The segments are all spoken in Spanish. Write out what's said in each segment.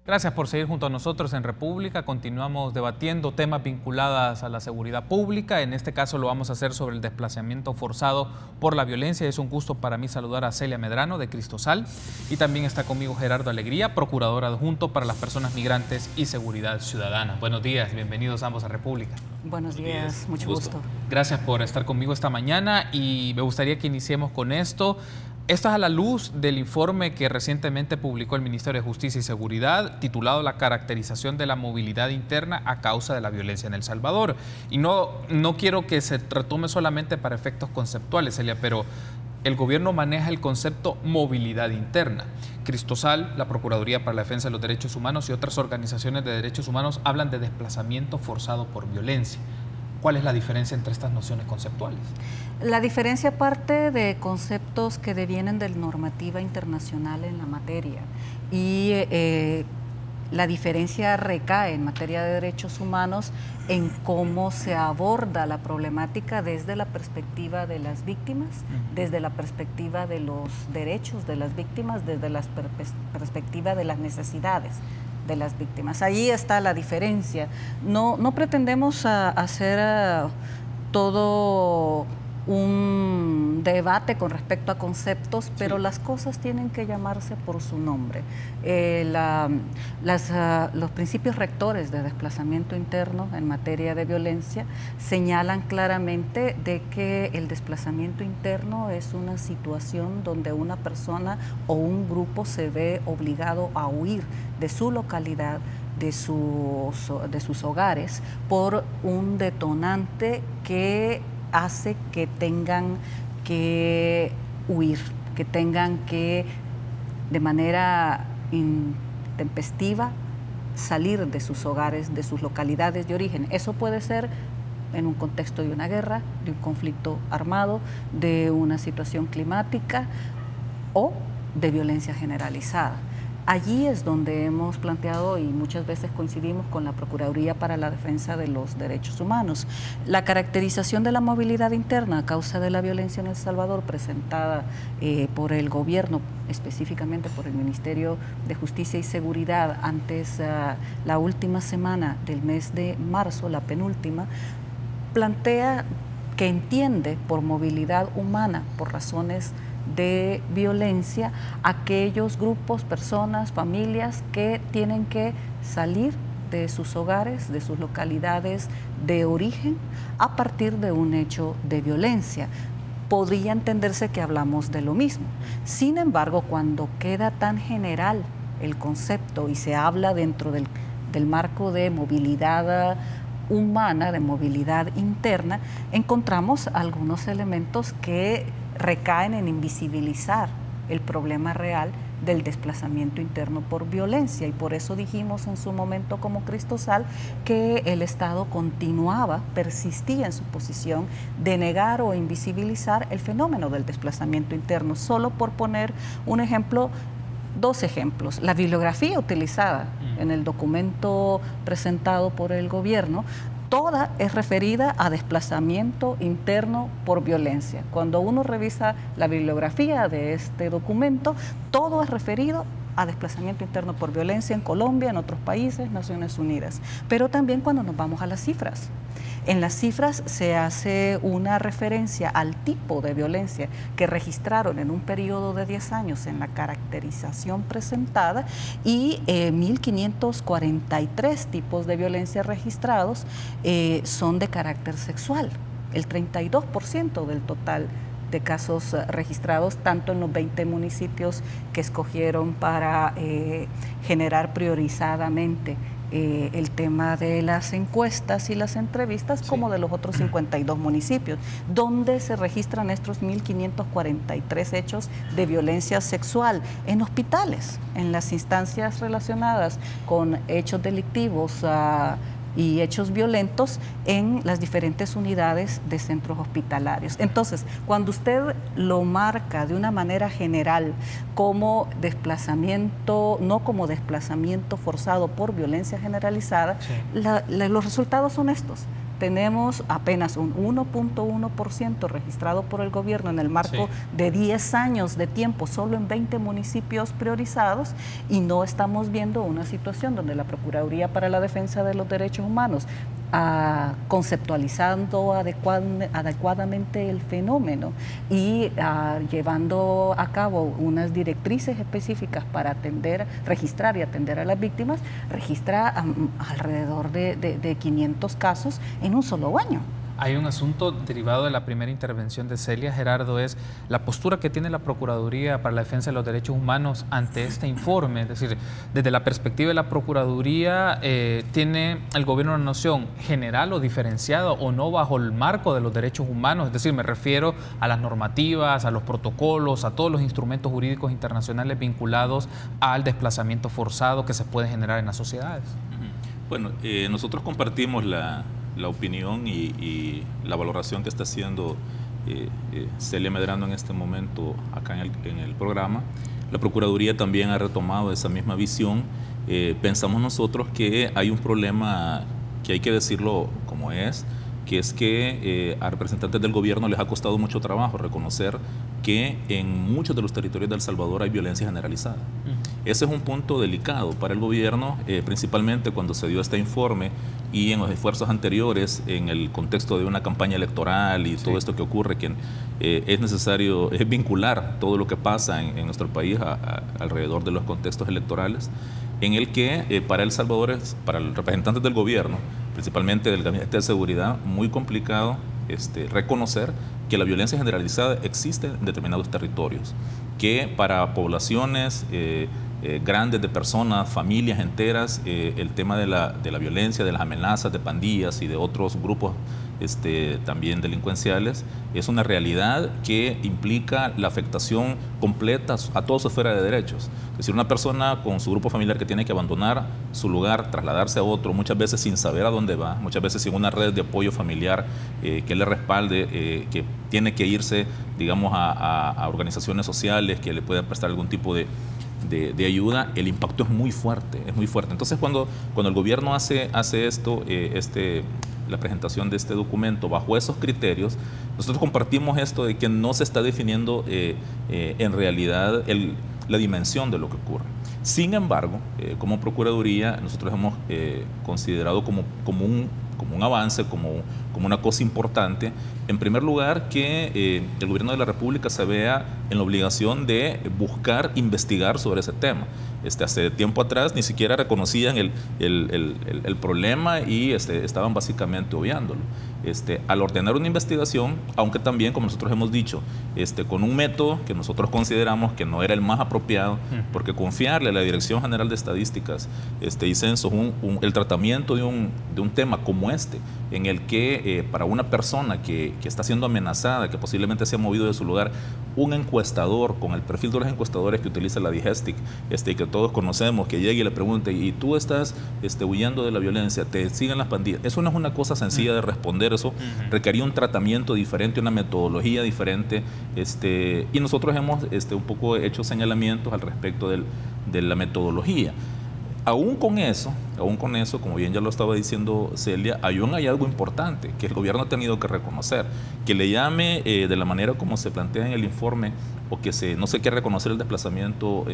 Gracias por seguir junto a nosotros en República. Continuamos debatiendo temas vinculados a la seguridad pública. En este caso lo vamos a hacer sobre el desplazamiento forzado por la violencia. Es un gusto para mí saludar a Celia Medrano de Cristosal y también está conmigo Gerardo Alegría, procurador adjunto para las personas migrantes y seguridad ciudadana. Buenos días, bienvenidos ambos a República. Buenos días, mucho gusto. Gracias por estar conmigo esta mañana y me gustaría que iniciemos con esto. Esto es a la luz del informe que recientemente publicó el Ministerio de Justicia y Seguridad, titulado La caracterización de la movilidad interna a causa de la violencia en El Salvador. Y no quiero que se retome solamente para efectos conceptuales, Celia, pero el gobierno maneja el concepto movilidad interna. Cristosal, la Procuraduría para la Defensa de los Derechos Humanos y otras organizaciones de derechos humanos hablan de desplazamiento forzado por violencia. ¿Cuál es la diferencia entre estas nociones conceptuales? La diferencia parte de conceptos que devienen de la normativa internacional en la materia y la diferencia recae en materia de derechos humanos en cómo se aborda la problemática desde la perspectiva de las víctimas, desde la perspectiva de los derechos de las víctimas, desde la perspectiva de las necesidades de las víctimas. Ahí está la diferencia. No pretendemos hacer todo un debate con respecto a conceptos, pero las cosas tienen que llamarse por su nombre. Los principios rectores de desplazamiento interno en materia de violencia señalan claramente de que el desplazamiento interno es una situación donde una persona o un grupo se ve obligado a huir de su localidad, de sus hogares, por un detonante que hace que tengan que huir, que tengan que de manera intempestiva salir de sus hogares, de sus localidades de origen. Eso puede ser en un contexto de una guerra, de un conflicto armado, de una situación climática o de violencia generalizada. Allí es donde hemos planteado y muchas veces coincidimos con la Procuraduría para la Defensa de los Derechos Humanos. La caracterización de la movilidad interna a causa de la violencia en El Salvador presentada por el gobierno, específicamente por el Ministerio de Justicia y Seguridad antes la última semana del mes de marzo, la penúltima, plantea que entiende por movilidad humana, por razones de violencia, aquellos grupos, personas, familias que tienen que salir de sus hogares, de sus localidades de origen a partir de un hecho de violencia. Podría entenderse que hablamos de lo mismo. Sin embargo, cuando queda tan general el concepto y se habla dentro del marco de movilidad humana, de movilidad interna, encontramos algunos elementos que recaen en invisibilizar el problema real del desplazamiento interno por violencia, y por eso dijimos en su momento como Cristosal que el Estado persistía en su posición de negar o invisibilizar el fenómeno del desplazamiento interno. Solo por poner un ejemplo, dos ejemplos. La bibliografía utilizada en el documento presentado por el gobierno, toda es referida a desplazamiento interno por violencia. Cuando uno revisa la bibliografía de este documento, todo es referido a desplazamiento interno por violencia en Colombia, en otros países, Naciones Unidas. Pero también cuando nos vamos a las cifras. En las cifras se hace una referencia al tipo de violencia que registraron en un periodo de 10 años en la caracterización presentada y 1.543 tipos de violencia registrados son de carácter sexual, el 32% del total de casos registrados, tanto en los 20 municipios que escogieron para generar priorizadamente el tema de las encuestas y las entrevistas, como de los otros 52 municipios, donde se registran estos 1.543 hechos de violencia sexual en hospitales, en las instancias relacionadas con hechos delictivos y hechos violentos en las diferentes unidades de centros hospitalarios. Entonces, cuando usted lo marca de una manera general como desplazamiento, no como desplazamiento forzado por violencia generalizada, los resultados son estos. tenemos apenas un 1.1% registrado por el gobierno en el marco de 10 años de tiempo, solo en 20 municipios priorizados, y no estamos viendo una situación donde la Procuraduría para la Defensa de los Derechos Humanos, conceptualizando adecuadamente el fenómeno y llevando a cabo unas directrices específicas para registrar y atender a las víctimas, registra alrededor de 500 casos en un solo año. Hay un asunto derivado de la primera intervención de Celia, Gerardo, es la postura que tiene la Procuraduría para la Defensa de los Derechos Humanos ante este informe. Es decir, desde la perspectiva de la Procuraduría, ¿tiene el gobierno una noción general o diferenciada o no bajo el marco de los derechos humanos? Es decir, me refiero a las normativas, a los protocolos, a todos los instrumentos jurídicos internacionales vinculados al desplazamiento forzado que se puede generar en las sociedades. Bueno, nosotros compartimos la opinión y la valoración que está haciendo Celia Medrano en este momento acá en el programa. La Procuraduría también ha retomado esa misma visión. Pensamos nosotros que hay un problema que hay que decirlo como es, que es que a representantes del gobierno les ha costado mucho trabajo reconocer que en muchos de los territorios de El Salvador hay violencia generalizada. Ese es un punto delicado para el gobierno, principalmente cuando se dio este informe y en los esfuerzos anteriores, en el contexto de una campaña electoral y todo esto que ocurre, que es necesario vincular todo lo que pasa en nuestro país alrededor de los contextos electorales, en el que para El Salvador, para los representantes del gobierno, principalmente del Gabinete de Seguridad, muy complicado reconocer que la violencia generalizada existe en determinados territorios, que para poblaciones grandes de personas, familias enteras, el tema de la violencia, de las amenazas de pandillas y de otros grupos también delincuenciales, es una realidad que implica la afectación completa a toda su esfera de derechos. Es decir, una persona con su grupo familiar que tiene que abandonar su lugar, trasladarse a otro, muchas veces sin saber a dónde va, muchas veces sin una red de apoyo familiar que le respalde, que tiene que irse, digamos, a organizaciones sociales que le puedan prestar algún tipo de ayuda, el impacto es muy fuerte, es muy fuerte. Entonces, cuando el gobierno hace esto, la presentación de este documento bajo esos criterios, nosotros compartimos esto de que no se está definiendo en realidad la dimensión de lo que ocurre. Sin embargo, como Procuraduría, nosotros hemos considerado como un avance, como una cosa importante, en primer lugar, que el gobierno de la República se vea en la obligación de buscar investigar sobre ese tema. Hace tiempo atrás ni siquiera reconocían el problema y estaban básicamente obviándolo. Al ordenar una investigación, aunque también, como nosotros hemos dicho, con un método que nosotros consideramos que no era el más apropiado, porque confiarle a la Dirección General de Estadísticas y Censos el tratamiento de un tema como en el que para una persona que está siendo amenazada, que posiblemente se ha movido de su lugar, un encuestador con el perfil de los encuestadores que utiliza la Digestic, que todos conocemos, que llegue y le pregunte, ¿y tú estás huyendo de la violencia? ¿Te siguen las pandillas? Eso no es una cosa sencilla de responder, eso requería un tratamiento diferente, una metodología diferente, y nosotros hemos un poco hecho señalamientos al respecto de la metodología. Aún con eso, como bien ya lo estaba diciendo Celia, hay un hallazgo importante que el gobierno ha tenido que reconocer, que le llame de la manera como se plantea en el informe, o que no se quiere reconocer el desplazamiento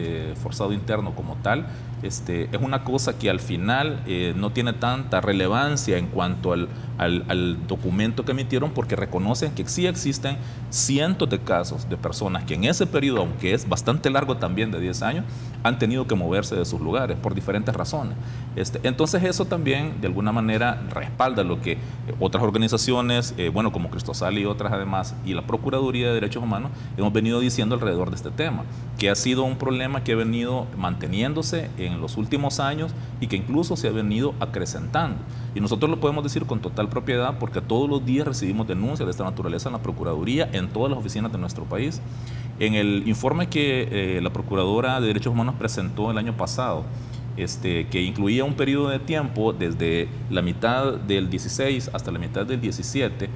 forzado interno como tal, es una cosa que al final no tiene tanta relevancia en cuanto al documento que emitieron, porque reconocen que sí existen cientos de casos de personas que en ese periodo, aunque es bastante largo también, de 10 años, han tenido que moverse de sus lugares por diferentes razones. Entonces eso también de alguna manera respalda lo que otras organizaciones, como Cristosal y otras además, y la Procuraduría de Derechos Humanos, hemos venido diciendo alrededor de este tema, que ha sido un problema que ha venido manteniéndose en los últimos años y que incluso se ha venido acrecentando. Y nosotros lo podemos decir con total propiedad porque todos los días recibimos denuncias de esta naturaleza en la Procuraduría, en todas las oficinas de nuestro país. En el informe que la Procuradora de Derechos Humanos presentó el año pasado, que incluía un periodo de tiempo desde la mitad del 16 hasta la mitad del 17,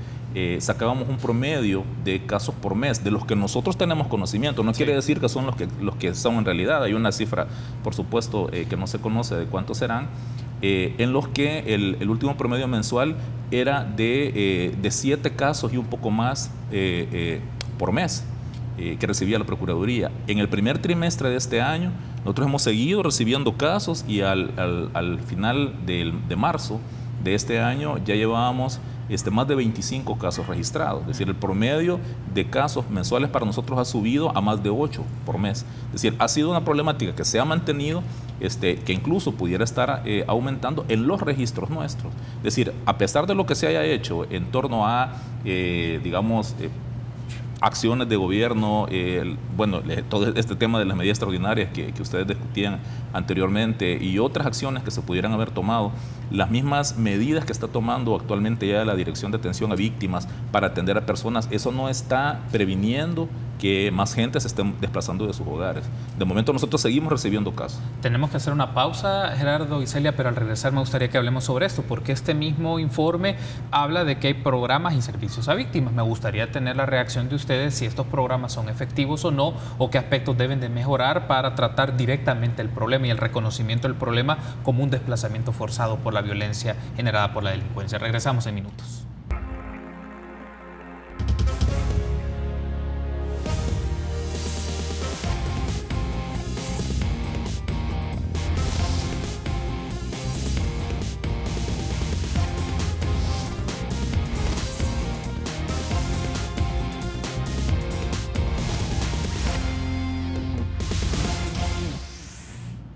sacábamos un promedio de casos por mes, de los que nosotros tenemos conocimiento. No quiere decir que son los que son en realidad. Hay una cifra, por supuesto, que no se conoce de cuántos serán, en los que el último promedio mensual era de 7 casos y un poco más por mes que recibía la Procuraduría. En el primer trimestre de este año, nosotros hemos seguido recibiendo casos y al final de marzo de este año ya llevábamos más de 25 casos registrados. Es decir, el promedio de casos mensuales para nosotros ha subido a más de 8 por mes. Es decir, ha sido una problemática que se ha mantenido, que incluso pudiera estar aumentando en los registros nuestros. Es decir, a pesar de lo que se haya hecho en torno a, digamos, acciones de gobierno, bueno, todo este tema de las medidas extraordinarias que ustedes discutían anteriormente y otras acciones que se pudieran haber tomado, las mismas medidas que está tomando actualmente ya la Dirección de Atención a Víctimas para atender a personas, eso no está previniendo que más gente se esté desplazando de sus hogares. De momento nosotros seguimos recibiendo casos. Tenemos que hacer una pausa, Gerardo y Celia, pero al regresar me gustaría que hablemos sobre esto, porque este mismo informe habla de que hay programas y servicios a víctimas. Me gustaría tener la reacción de ustedes si estos programas son efectivos o no, o qué aspectos deben de mejorar para tratar directamente el problema y el reconocimiento del problema como un desplazamiento forzado por la violencia generada por la delincuencia. Regresamos en minutos.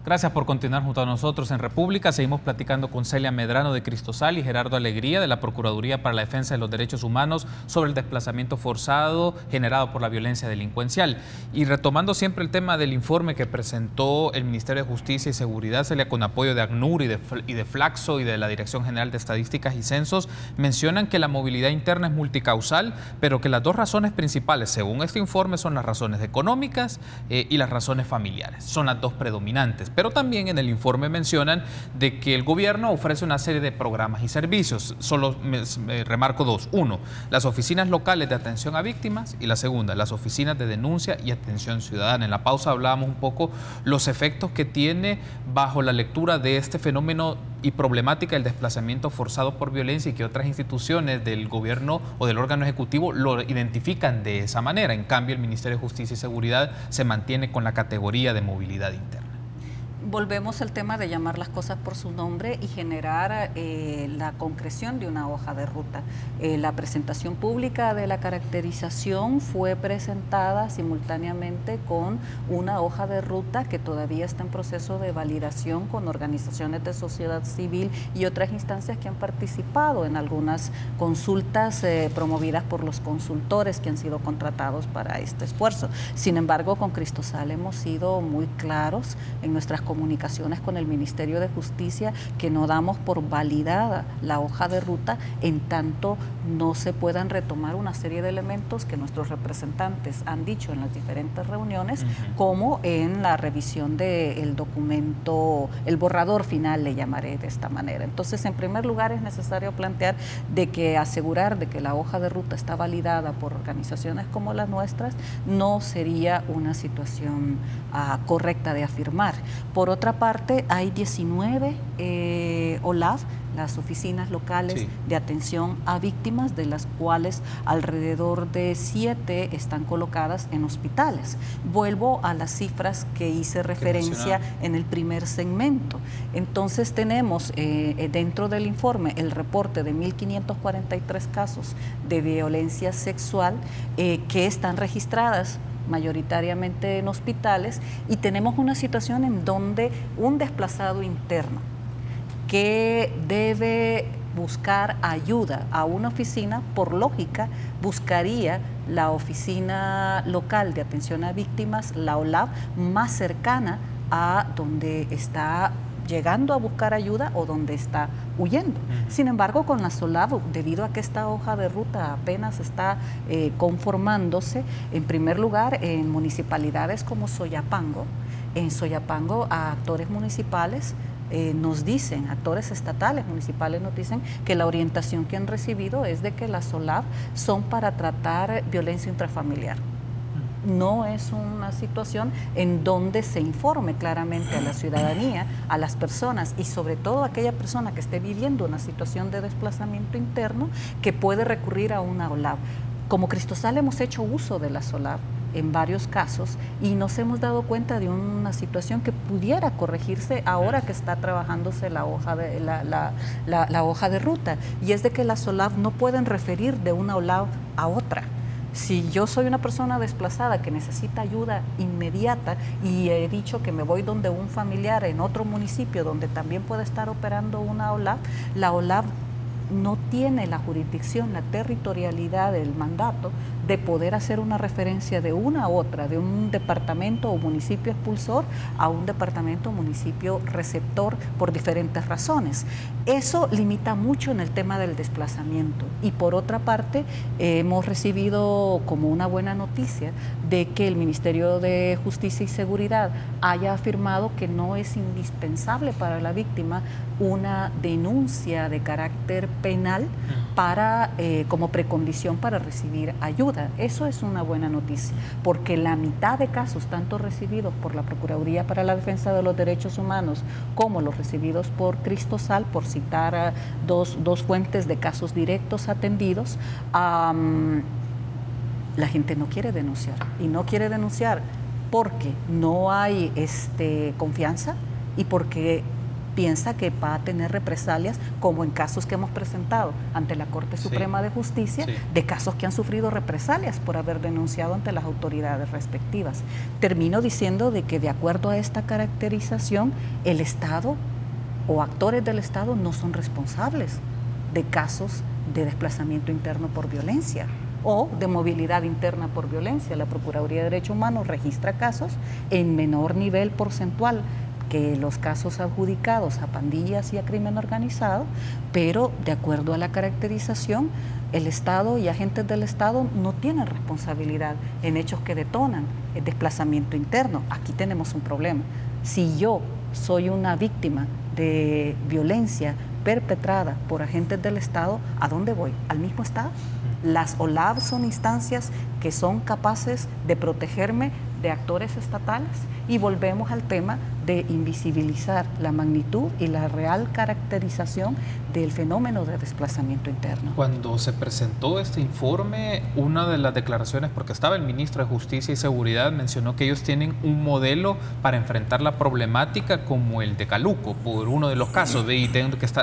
Gracias por continuar junto a nosotros en República. Seguimos platicando con Celia Medrano de Cristosal y Gerardo Alegría de la Procuraduría para la Defensa de los Derechos Humanos sobre el desplazamiento forzado generado por la violencia delincuencial. Y retomando siempre el tema del informe que presentó el Ministerio de Justicia y Seguridad, Celia, con apoyo de ACNUR y de Flaxo y de la Dirección General de Estadísticas y Censos, mencionan que la movilidad interna es multicausal, pero que las dos razones principales, según este informe, son las razones económicas y las razones familiares. Son las dos predominantes. Pero también en el informe mencionan de que el gobierno ofrece una serie de programas y servicios. Solo me remarco dos. Uno, las oficinas locales de atención a víctimas, y la segunda, las oficinas de denuncia y atención ciudadana. En la pausa hablábamos un poco los efectos que tiene bajo la lectura de este fenómeno y problemática del desplazamiento forzado por violencia, y que otras instituciones del gobierno o del órgano ejecutivo lo identifican de esa manera. En cambio, el Ministerio de Justicia y Seguridad se mantiene con la categoría de movilidad interna. Volvemos al tema de llamar las cosas por su nombre y generar la concreción de una hoja de ruta. La presentación pública de la caracterización fue presentada simultáneamente con una hoja de ruta que todavía está en proceso de validación con organizaciones de sociedad civil y otras instancias que han participado en algunas consultas promovidas por los consultores que han sido contratados para este esfuerzo. Sin embargo, con Cristosal hemos sido muy claros en nuestras comunicaciones con el Ministerio de Justicia que no damos por validada la hoja de ruta en tanto no se puedan retomar una serie de elementos que nuestros representantes han dicho en las diferentes reuniones, como en la revisión del documento, el borrador final, le llamaré de esta manera. Entonces, en primer lugar, es necesario plantear de que asegurar de que la hoja de ruta está validada por organizaciones como las nuestras no sería una situación correcta de afirmar. Por otra parte, hay 19 OLAV, las oficinas locales de atención a víctimas, de las cuales alrededor de 7 están colocadas en hospitales. Vuelvo a las cifras que hice referencia en el primer segmento. Entonces tenemos dentro del informe el reporte de 1.543 casos de violencia sexual que están registradas mayoritariamente en hospitales, y tenemos una situación en donde un desplazado interno que debe buscar ayuda a una oficina, por lógica, buscaría la oficina local de atención a víctimas, la OLAV, más cercana a donde está llegando a buscar ayuda o donde está huyendo. Sin embargo, con la SOLAV, debido a que esta hoja de ruta apenas está conformándose, en primer lugar, en municipalidades como Soyapango, en Soyapango a actores municipales nos dicen, actores estatales, municipales nos dicen que la orientación que han recibido es de que las SOLAV son para tratar violencia intrafamiliar. no es una situación en donde se informe claramente a la ciudadanía, a las personas y sobre todo a aquella persona que esté viviendo una situación de desplazamiento interno que puede recurrir a una OLAV. Como Cristosal hemos hecho uso de las OLAV en varios casos y nos hemos dado cuenta de una situación que pudiera corregirse ahora que está trabajándose la hoja de ruta, y es de que las OLAV no pueden referir de una OLAV a otra. Si yo soy una persona desplazada que necesita ayuda inmediata y he dicho que me voy donde un familiar en otro municipio donde también puede estar operando una OLAV, la OLAV no tiene la jurisdicción, la territorialidad del mandato de poder hacer una referencia de una a otra, de un departamento o municipio expulsor a un departamento o municipio receptor por diferentes razones. Eso limita mucho en el tema del desplazamiento. Y por otra parte, hemos recibido como una buena noticia de que el Ministerio de Justicia y Seguridad haya afirmado que no es indispensable para la víctima una denuncia de carácter penal para, como precondición para recibir ayuda. Eso es una buena noticia, porque la mitad de casos, tanto recibidos por la Procuraduría para la Defensa de los Derechos Humanos como los recibidos por Cristosal, por citar dos fuentes de casos directos atendidos, la gente no quiere denunciar. Y no quiere denunciar porque no hay confianza y porque piensa que va a tener represalias, como en casos que hemos presentado ante la Corte Suprema de Justicia, de casos que han sufrido represalias por haber denunciado ante las autoridades respectivas. Termino diciendo de que de acuerdo a esta caracterización, el Estado o actores del Estado no son responsables de casos de desplazamiento interno por violencia o de movilidad interna por violencia. La Procuraduría de Derechos Humanos registra casos en menor nivel porcentual que los casos adjudicados a pandillas y a crimen organizado, pero de acuerdo a la caracterización, el Estado y agentes del Estado no tienen responsabilidad en hechos que detonan el desplazamiento interno. Aquí tenemos un problema. Si yo soy una víctima de violencia perpetrada por agentes del Estado, ¿a dónde voy? ¿Al mismo Estado? Las OLAV son instancias que son capaces de protegerme de actores estatales, y volvemos al tema de invisibilizar la magnitud y la real caracterización del fenómeno de desplazamiento interno. Cuando se presentó este informe, una de las declaraciones, porque estaba el ministro de Justicia y Seguridad, mencionó que ellos tienen un modelo para enfrentar la problemática como el de Caluco, por uno de los casos, y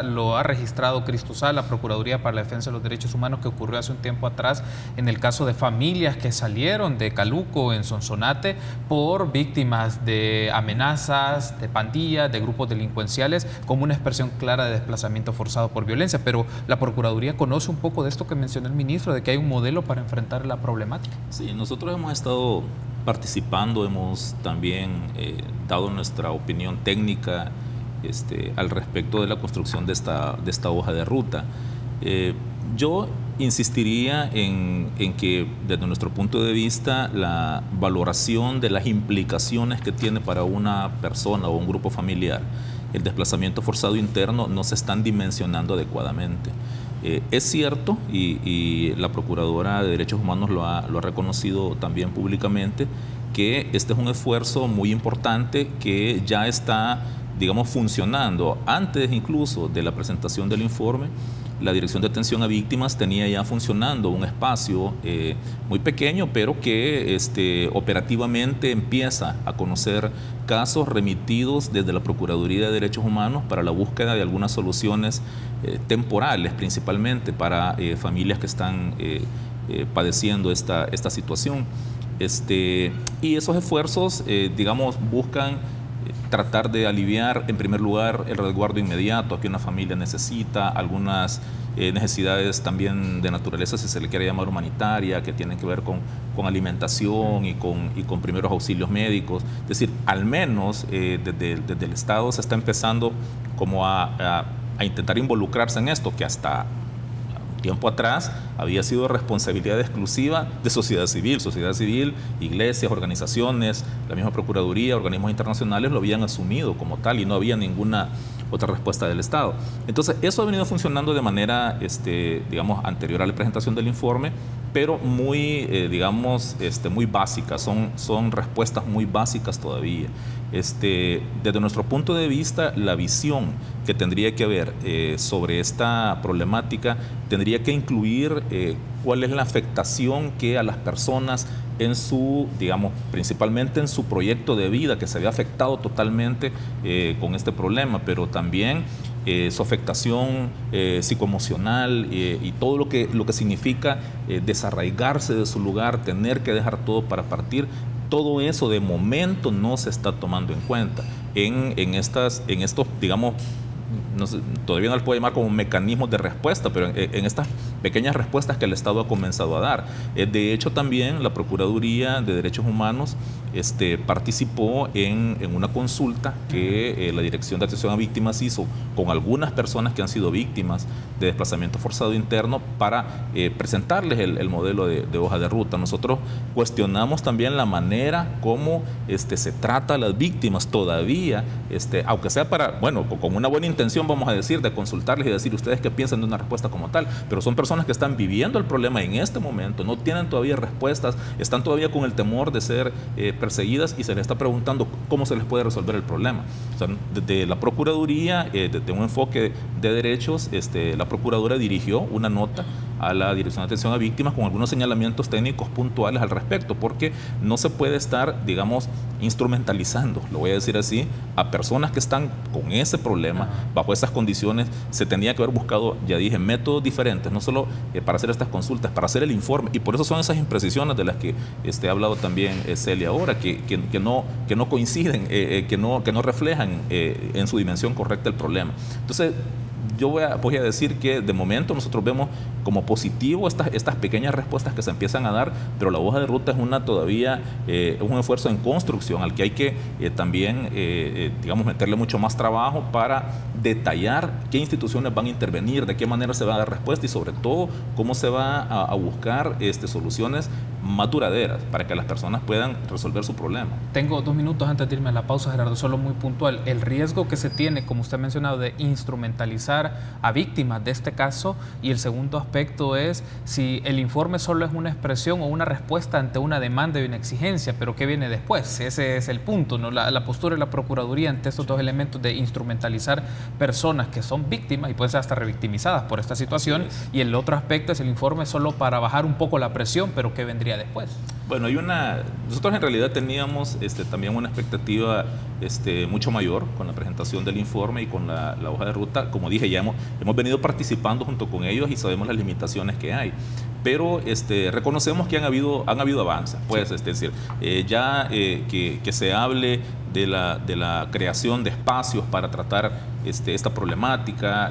lo ha registrado Cristosal, la Procuraduría para la Defensa de los Derechos Humanos, que ocurrió hace un tiempo atrás en el caso de familias que salieron de Caluco, en Sonsonate, por víctimas de amenazas, de pandillas, de grupos delincuenciales, como una expresión clara de desplazamiento forzado por violencia. Pero la Procuraduría conoce un poco de esto que mencionó el ministro, de que hay un modelo para enfrentar la problemática. Sí, nosotros hemos estado participando, hemos también dado nuestra opinión técnica al respecto de la construcción de esta hoja de ruta. Yo insistiría en que desde nuestro punto de vista la valoración de las implicaciones que tiene para una persona o un grupo familiar el desplazamiento forzado interno no se están dimensionando adecuadamente. Es cierto, y la Procuradora de Derechos Humanos lo ha reconocido también públicamente, que este es un esfuerzo muy importante que ya está, digamos, funcionando. Antes incluso de la presentación del informe, la Dirección de Atención a Víctimas tenía ya funcionando un espacio muy pequeño, pero que operativamente empieza a conocer casos remitidos desde la Procuraduría de Derechos Humanos para la búsqueda de algunas soluciones temporales, principalmente para familias que están padeciendo esta situación. Y esos esfuerzos, digamos, buscan tratar de aliviar, en primer lugar, el resguardo inmediato que una familia necesita, algunas necesidades también de naturaleza, si se le quiere llamar humanitaria, que tienen que ver con alimentación y con primeros auxilios médicos. Es decir, al menos desde el Estado se está empezando como a intentar involucrarse en esto, que hasta tiempo atrás había sido responsabilidad exclusiva de sociedad civil, iglesias, organizaciones, la misma Procuraduría, organismos internacionales lo habían asumido como tal y no había ninguna otra respuesta del Estado. Entonces, eso ha venido funcionando de manera, digamos, anterior a la presentación del informe, pero muy, digamos, muy básicas, son respuestas muy básicas todavía. Desde nuestro punto de vista, la visión que tendría que haber sobre esta problemática tendría que incluir cuál es la afectación que a las personas en su, digamos, principalmente en su proyecto de vida, que se ve afectado totalmente con este problema, pero también su afectación psicoemocional y todo lo que significa desarraigarse de su lugar, tener que dejar todo para partir. Todo eso de momento no se está tomando en cuenta en estos, digamos, no sé, todavía no les puedo llamar como mecanismos de respuesta, pero en estas pequeñas respuestas que el Estado ha comenzado a dar. De hecho, también la Procuraduría de Derechos Humanos participó en una consulta que la Dirección de Atención a Víctimas hizo con algunas personas que han sido víctimas de desplazamiento forzado interno para presentarles el modelo de hoja de ruta. Nosotros cuestionamos también la manera como se trata a las víctimas todavía, aunque sea con una buena intención, vamos a decir, de consultarles y decir ustedes qué piensan de una respuesta como tal, pero son personas que están viviendo el problema en este momento, no tienen todavía respuestas, están todavía con el temor de ser perseguidas y se les está preguntando cómo se les puede resolver el problema. O sea, desde la Procuraduría, desde un enfoque de derechos, la Procuradora dirigió una nota a la Dirección de Atención a Víctimas con algunos señalamientos técnicos puntuales al respecto, porque no se puede estar, digamos, instrumentalizando, lo voy a decir así, a personas que están con ese problema, bajo esas condiciones. Se tenía que haber buscado, ya dije, métodos diferentes, no solo para hacer estas consultas, para hacer el informe, y por eso son esas imprecisiones de las que ha hablado también Celia ahora, que no coinciden, que no reflejan en su dimensión correcta el problema. Entonces, yo voy a decir que de momento nosotros vemos como positivo estas pequeñas respuestas que se empiezan a dar, pero la hoja de ruta es todavía un esfuerzo en construcción al que hay que también, digamos, meterle mucho más trabajo para detallar qué instituciones van a intervenir, de qué manera se va a dar respuesta y sobre todo cómo se va a buscar soluciones más duraderas para que las personas puedan resolver su problema. Tengo 2 minutos antes de irme a la pausa, Gerardo, solo muy puntual. El riesgo que se tiene, como usted ha mencionado, de instrumentalizar a víctimas de este caso, y el segundo aspecto es si el informe solo es una expresión o una respuesta ante una demanda y una exigencia, pero ¿qué viene después? Ese es el punto, ¿no? La postura de la Procuraduría ante estos dos elementos de instrumentalizar personas que son víctimas y pueden ser hasta revictimizadas por esta situación, y el otro aspecto es el informe solo para bajar un poco la presión, pero ¿qué vendría después? Bueno, nosotros en realidad teníamos también una expectativa mucho mayor con la presentación del informe y con la hoja de ruta. Como dije, ya hemos venido participando junto con ellos y sabemos las limitaciones que hay, pero reconocemos que han habido avances, pues, es decir, ya que se hable de la creación de espacios para tratar esta problemática,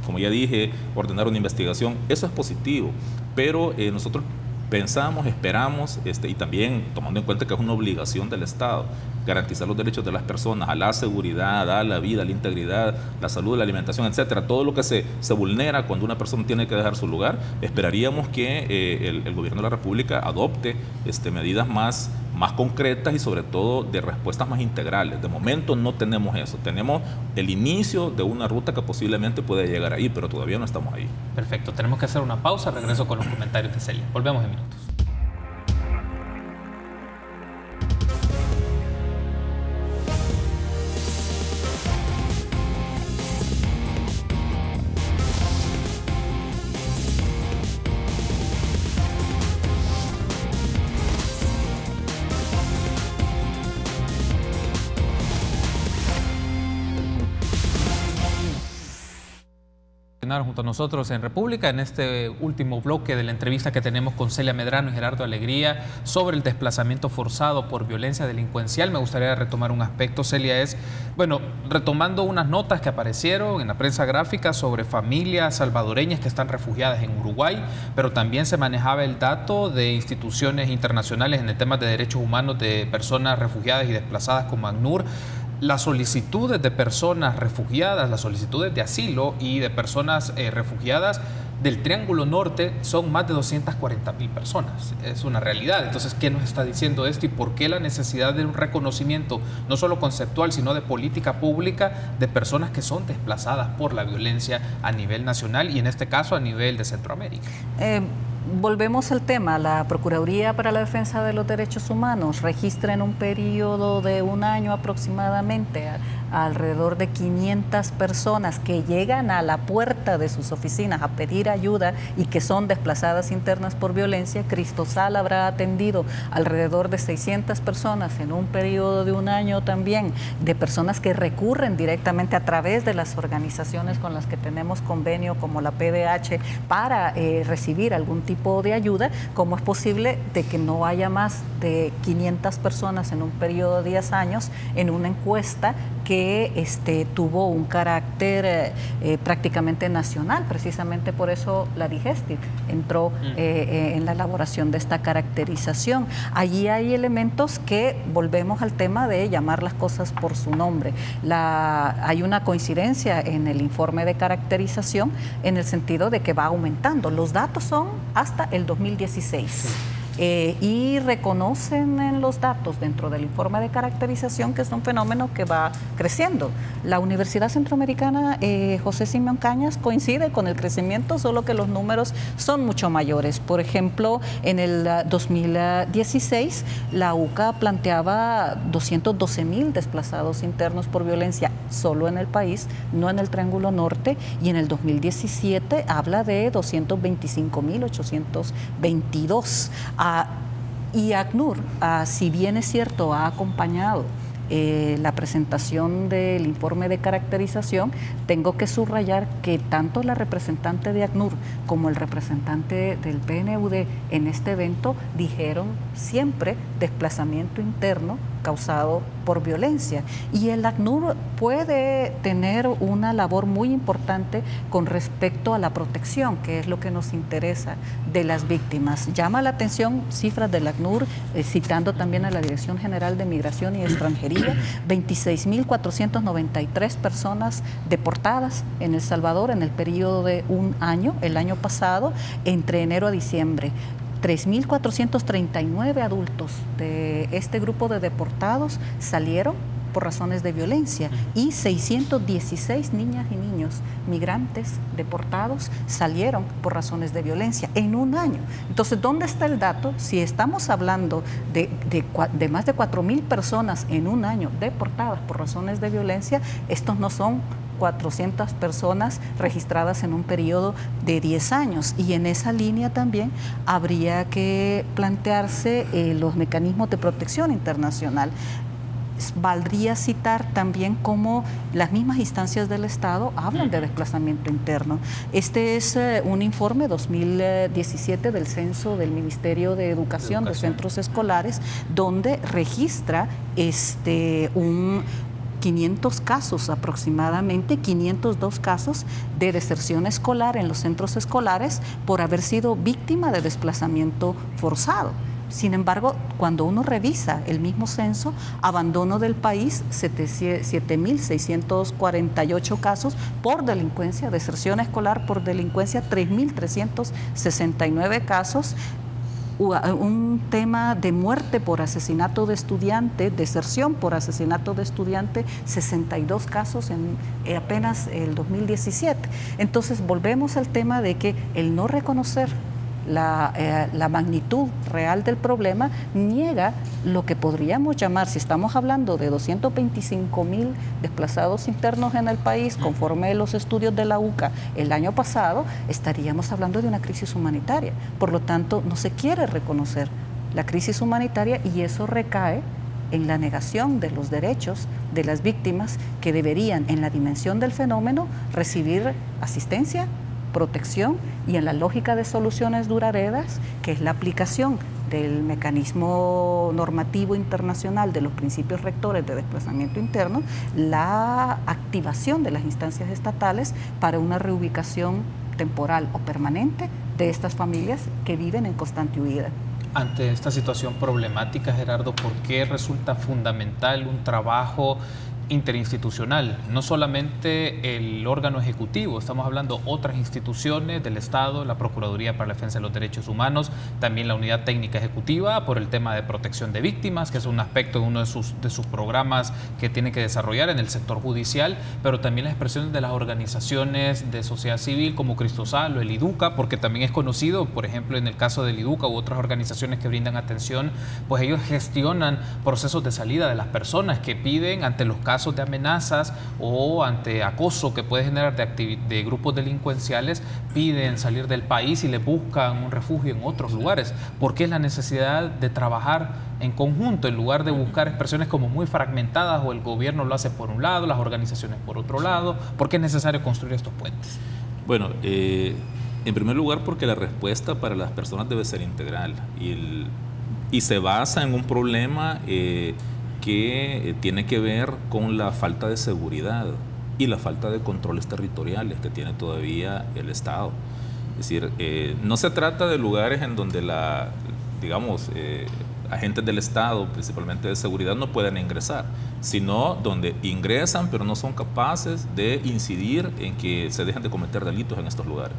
como ya dije, ordenar una investigación, eso es positivo, pero nosotros pensamos, esperamos, y también tomando en cuenta que es una obligación del Estado garantizar los derechos de las personas a la seguridad, a la vida, a la integridad, la salud, la alimentación, etcétera, todo lo que se vulnera cuando una persona tiene que dejar su lugar. Esperaríamos que el gobierno de la República adopte medidas más concretas y sobre todo de respuestas más integrales. De momento no tenemos eso, tenemos el inicio de una ruta que posiblemente puede llegar ahí, pero todavía no estamos ahí. Perfecto, tenemos que hacer una pausa, regreso con los comentarios de Celia. Volvemos en minutos. Junto a nosotros en República en este último bloque de la entrevista que tenemos con Celia Medrano y Gerardo Alegría sobre el desplazamiento forzado por violencia delincuencial. Me gustaría retomar un aspecto, Celia, retomando unas notas que aparecieron en la prensa gráfica sobre familias salvadoreñas que están refugiadas en Uruguay, pero también se manejaba el dato de instituciones internacionales en el tema de derechos humanos de personas refugiadas y desplazadas como ACNUR. Las solicitudes de personas refugiadas, las solicitudes de asilo y de personas refugiadas del Triángulo Norte son más de 240.000 personas. Es una realidad. Entonces, ¿qué nos está diciendo esto y por qué la necesidad de un reconocimiento, no solo conceptual, sino de política pública de personas que son desplazadas por la violencia a nivel nacional y en este caso a nivel de Centroamérica? Volvemos al tema, la Procuraduría para la Defensa de los Derechos Humanos registra en un periodo de un año aproximadamente alrededor de 500 personas que llegan a la puerta de sus oficinas a pedir ayuda y que son desplazadas internas por violencia. Cristosal habrá atendido alrededor de 600 personas en un periodo de un año también, de personas que recurren directamente a través de las organizaciones con las que tenemos convenio, como la PDH, para recibir algún tipo de ayuda. ¿Cómo es posible de que no haya más de 500 personas en un periodo de 10 años en una encuesta que tuvo un carácter prácticamente nacional? Precisamente por eso la Digestiv entró en la elaboración de esta caracterización. Allí hay elementos que volvemos al tema de llamar las cosas por su nombre. Hay una coincidencia en el informe de caracterización en el sentido de que va aumentando. Los datos son hasta el 2016. Y reconocen en los datos dentro del informe de caracterización que es un fenómeno que va creciendo. La Universidad Centroamericana José Simeón Cañas coincide con el crecimiento, solo que los números son mucho mayores. Por ejemplo, en el 2016 la UCA planteaba 212,000 desplazados internos por violencia solo en el país, no en el Triángulo Norte, y en el 2017 habla de 225,822. Y ACNUR, si bien es cierto, ha acompañado la presentación del informe de caracterización, tengo que subrayar que tanto la representante de ACNUR como el representante del PNUD en este evento dijeron siempre desplazamiento interno causado por violencia. Y el ACNUR puede tener una labor muy importante con respecto a la protección, que es lo que nos interesa de las víctimas. Llama la atención cifras del ACNUR, citando también a la Dirección General de Migración y Extranjería, 26,493 personas deportadas en El Salvador en el periodo de un año, el año pasado, entre enero a diciembre. 3,439 adultos de este grupo de deportados salieron por razones de violencia y 616 niñas y niños migrantes deportados salieron por razones de violencia en un año. Entonces, ¿dónde está el dato? Si estamos hablando de más de 4,000 personas en un año deportadas por razones de violencia, estos no son 400 personas registradas en un periodo de 10 años. Y en esa línea también habría que plantearse los mecanismos de protección internacional. Valdría citar también cómo las mismas instancias del Estado hablan de desplazamiento interno. Este es un informe 2017 del Censo del Ministerio de Educación de Centros Escolares, donde registra 500 casos aproximadamente, 502 casos de deserción escolar en los centros escolares por haber sido víctima de desplazamiento forzado. Sin embargo, cuando uno revisa el mismo censo, abandono del país, 7,648 casos por delincuencia, deserción escolar por delincuencia, 3,369 casos, un tema de muerte por asesinato de estudiante, deserción por asesinato de estudiante, 62 casos en apenas el 2017. Entonces, volvemos al tema de que el no reconocer la magnitud real del problema niega lo que podríamos llamar, si estamos hablando de 225,000 desplazados internos en el país, conforme los estudios de la UCA el año pasado, estaríamos hablando de una crisis humanitaria. Por lo tanto, no se quiere reconocer la crisis humanitaria y eso recae en la negación de los derechos de las víctimas que deberían, en la dimensión del fenómeno, recibir asistencia, protección y en la lógica de soluciones duraderas, que es la aplicación del mecanismo normativo internacional de los principios rectores de desplazamiento interno, la activación de las instancias estatales para una reubicación temporal o permanente de estas familias que viven en constante huida. Ante esta situación problemática, Gerardo, ¿por qué resulta fundamental un trabajo interinstitucional, no solamente el órgano ejecutivo, estamos hablando de otras instituciones del Estado, la Procuraduría para la Defensa de los Derechos Humanos, también la Unidad Técnica Ejecutiva por el tema de protección de víctimas, que es un aspecto de uno de sus programas que tiene que desarrollar en el sector judicial, pero también las expresiones de las organizaciones de sociedad civil como Cristosal o el IDUCA, porque también es conocido, por ejemplo, en el caso del IDUCA u otras organizaciones que brindan atención, pues ellos gestionan procesos de salida de las personas que piden ante los casos de amenazas o ante acoso que puede generar de grupos delincuenciales, piden salir del país y le buscan un refugio en otros lugares, porque es la necesidad de trabajar en conjunto en lugar de buscar expresiones como muy fragmentadas, o el gobierno lo hace por un lado, las organizaciones por otro lado. ¿Por qué es necesario construir estos puentes? Bueno, en primer lugar porque la respuesta para las personas debe ser integral y se basa en un problema que tiene que ver con la falta de seguridad y la falta de controles territoriales que tiene todavía el Estado. Es decir, no se trata de lugares en donde agentes del Estado, principalmente de seguridad, no pueden ingresar, sino donde ingresan pero no son capaces de incidir en que se dejen de cometer delitos en estos lugares.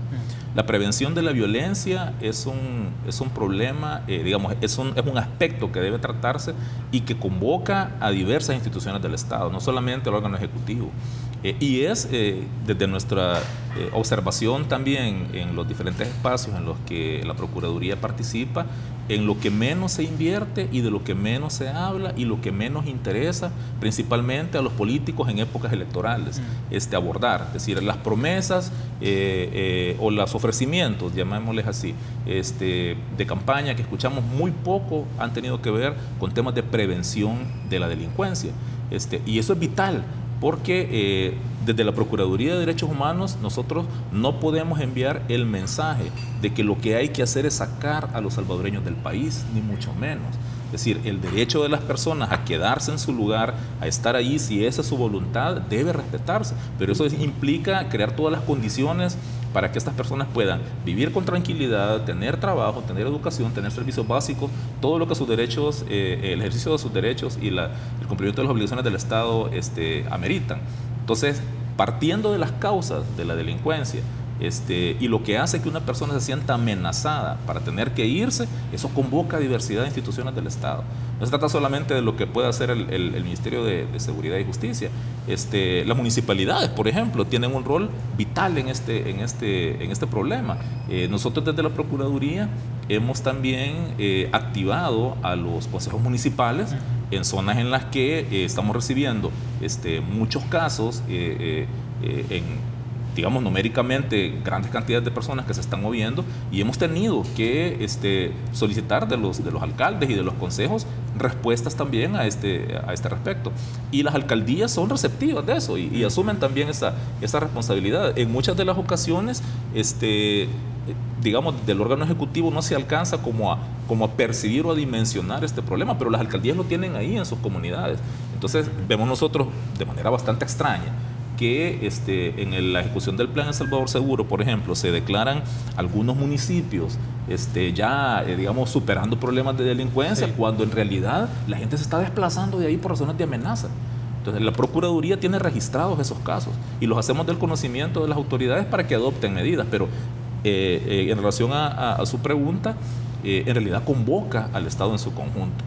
La prevención de la violencia es un problema, es un aspecto que debe tratarse y que convoca a diversas instituciones del Estado, no solamente el órgano ejecutivo. Y es desde nuestra observación también en los diferentes espacios en los que la Procuraduría participa, en lo que menos se invierte y de lo que menos se habla y lo que menos interesa principalmente a los políticos en épocas electorales abordar. Es decir, las promesas o los ofrecimientos, llamémosles así, de campaña que escuchamos muy poco han tenido que ver con temas de prevención de la delincuencia. Y eso es vital, porque desde la Procuraduría de Derechos Humanos nosotros no podemos enviar el mensaje de que lo que hay que hacer es sacar a los salvadoreños del país, ni mucho menos. Es decir, el derecho de las personas a quedarse en su lugar, a estar allí, si esa es su voluntad, debe respetarse. Pero eso implica crear todas las condiciones para que estas personas puedan vivir con tranquilidad, tener trabajo, tener educación, tener servicios básicos, todo lo que sus derechos, el ejercicio de sus derechos y el cumplimiento de las obligaciones del Estado ameritan. Entonces, partiendo de las causas de la delincuencia, y lo que hace que una persona se sienta amenazada para tener que irse, eso convoca a diversidad de instituciones del Estado. No se trata solamente de lo que puede hacer el Ministerio de Seguridad y Justicia. Las municipalidades, por ejemplo, tienen un rol vital en este problema. Nosotros desde la Procuraduría hemos también activado a los consejos municipales en zonas en las que estamos recibiendo muchos casos digamos numéricamente grandes cantidades de personas que se están moviendo, y hemos tenido que solicitar de los alcaldes y de los consejos respuestas también a este respecto, y las alcaldías son receptivas de eso y asumen también esa responsabilidad. En muchas de las ocasiones digamos, del órgano ejecutivo no se alcanza como a percibir o a dimensionar este problema, pero las alcaldías lo tienen ahí en sus comunidades. Entonces vemos nosotros de manera bastante extraña que en la ejecución del Plan El Salvador Seguro, por ejemplo, se declaran algunos municipios ya, digamos, superando problemas de delincuencia, sí, cuando en realidad la gente se está desplazando de ahí por razones de amenaza. Entonces, la Procuraduría tiene registrados esos casos y los hacemos del conocimiento de las autoridades para que adopten medidas, pero en relación a su pregunta, en realidad convoca al Estado en su conjunto.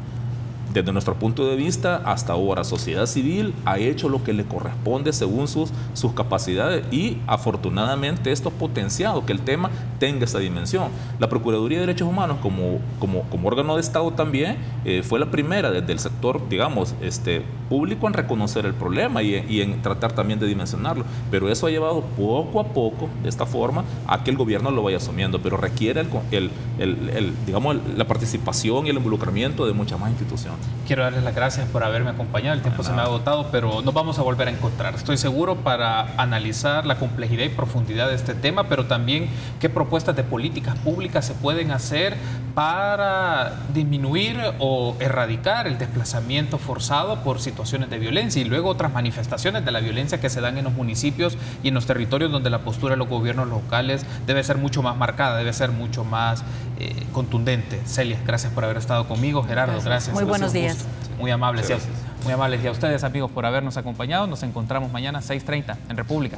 Desde nuestro punto de vista, hasta ahora, sociedad civil ha hecho lo que le corresponde según sus capacidades, y afortunadamente esto ha potenciado que el tema tenga esa dimensión. La Procuraduría de Derechos Humanos, como órgano de Estado también, fue la primera desde el sector, digamos, público en reconocer el problema y en tratar también de dimensionarlo. Pero eso ha llevado poco a poco, de esta forma, a que el gobierno lo vaya asumiendo, pero requiere digamos, la participación y el involucramiento de muchas más instituciones. Quiero darles las gracias por haberme acompañado. El tiempo se me ha agotado, pero nos vamos a volver a encontrar, estoy seguro, para analizar la complejidad y profundidad de este tema, pero también qué propuestas de políticas públicas se pueden hacer para disminuir o erradicar el desplazamiento forzado por situaciones de violencia y luego otras manifestaciones de la violencia que se dan en los municipios y en los territorios donde la postura de los gobiernos locales debe ser mucho más marcada, debe ser mucho más contundente. Celia, gracias por haber estado conmigo. Gerardo, gracias. Muy buenos días. Muy amable. Muy amables. Y a ustedes, amigos, por habernos acompañado. Nos encontramos mañana 6:30 en República.